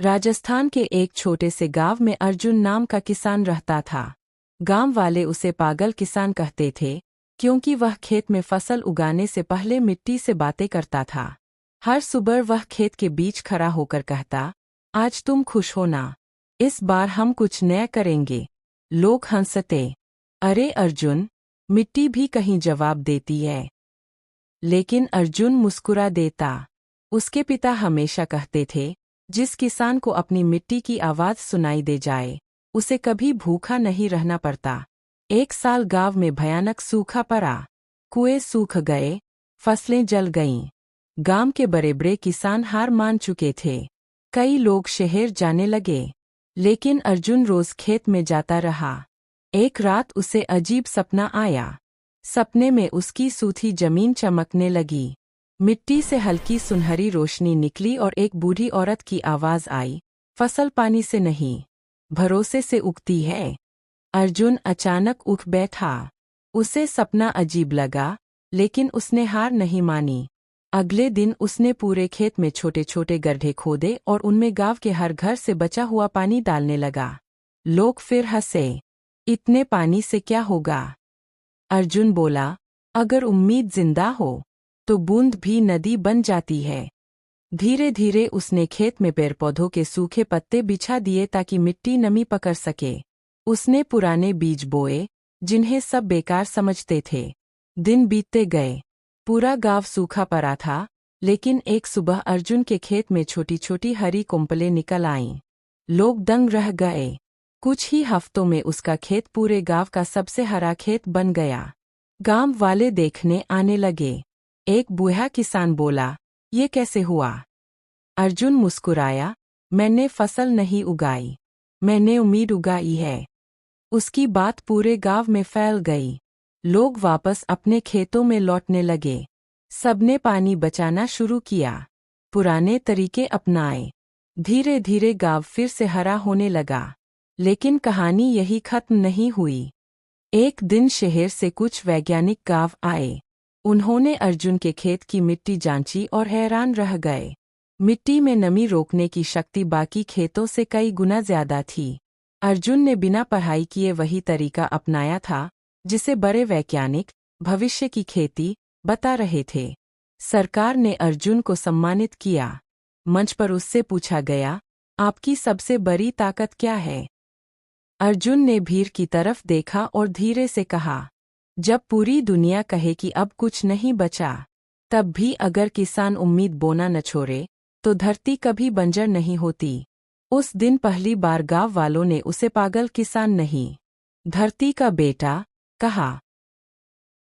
राजस्थान के एक छोटे से गांव में अर्जुन नाम का किसान रहता था। गांव वाले उसे पागल किसान कहते थे, क्योंकि वह खेत में फसल उगाने से पहले मिट्टी से बातें करता था। हर सुबह वह खेत के बीच खड़ा होकर कहता, आज तुम खुश हो ना? इस बार हम कुछ नया करेंगे। लोग हंसते। अरे अर्जुन, मिट्टी भी कहीं जवाब देती है। लेकिन अर्जुन मुस्कुरा देता। उसके पिता हमेशा कहते थे, जिस किसान को अपनी मिट्टी की आवाज़ सुनाई दे जाए, उसे कभी भूखा नहीं रहना पड़ता। एक साल गांव में भयानक सूखा पड़ा। कुएं सूख गए, फसलें जल गईं। गांव के बड़े बड़े किसान हार मान चुके थे। कई लोग शहर जाने लगे, लेकिन अर्जुन रोज खेत में जाता रहा। एक रात उसे अजीब सपना आया। सपने में उसकी सूखी जमीन चमकने लगी। मिट्टी से हल्की सुनहरी रोशनी निकली और एक बूढ़ी औरत की आवाज आई, फसल पानी से नहीं, भरोसे से उगती है। अर्जुन अचानक उठ बैठा। उसे सपना अजीब लगा, लेकिन उसने हार नहीं मानी। अगले दिन उसने पूरे खेत में छोटे छोटे गड्ढे खोदे और उनमें गांव के हर घर से बचा हुआ पानी डालने लगा। लोग फिर हंसे, इतने पानी से क्या होगा? अर्जुन बोला, अगर उम्मीद जिंदा हो तो बूंद भी नदी बन जाती है। धीरे धीरे उसने खेत में पेड़ पौधों के सूखे पत्ते बिछा दिए ताकि मिट्टी नमी पकड़ सके। उसने पुराने बीज बोए, जिन्हें सब बेकार समझते थे। दिन बीतते गए। पूरा गांव सूखा पड़ा था, लेकिन एक सुबह अर्जुन के खेत में छोटी छोटी हरी कुंपलें निकल आईं। लोग दंग रह गए। कुछ ही हफ्तों में उसका खेत पूरे गांव का सबसे हरा खेत बन गया। गांव वाले देखने आने लगे। एक बूढ़ा किसान बोला, ये कैसे हुआ? अर्जुन मुस्कुराया, मैंने फसल नहीं उगाई, मैंने उम्मीद उगाई है। उसकी बात पूरे गांव में फैल गई। लोग वापस अपने खेतों में लौटने लगे। सबने पानी बचाना शुरू किया, पुराने तरीके अपनाए। धीरे धीरे गांव फिर से हरा होने लगा। लेकिन कहानी यही खत्म नहीं हुई। एक दिन शहर से कुछ वैज्ञानिक गांव आए। उन्होंने अर्जुन के खेत की मिट्टी जांची और हैरान रह गए। मिट्टी में नमी रोकने की शक्ति बाकी खेतों से कई गुना ज्यादा थी। अर्जुन ने बिना पढ़ाई किए वही तरीका अपनाया था, जिसे बड़े वैज्ञानिक भविष्य की खेती बता रहे थे। सरकार ने अर्जुन को सम्मानित किया। मंच पर उससे पूछा गया, आपकी सबसे बड़ी ताकत क्या है? अर्जुन ने भीड़ की तरफ देखा और धीरे से कहा, जब पूरी दुनिया कहे कि अब कुछ नहीं बचा, तब भी अगर किसान उम्मीद बोना न छोड़े, तो धरती कभी बंजर नहीं होती। उस दिन पहली बार गांव वालों ने उसे पागल किसान नहीं, धरती का बेटा कहा।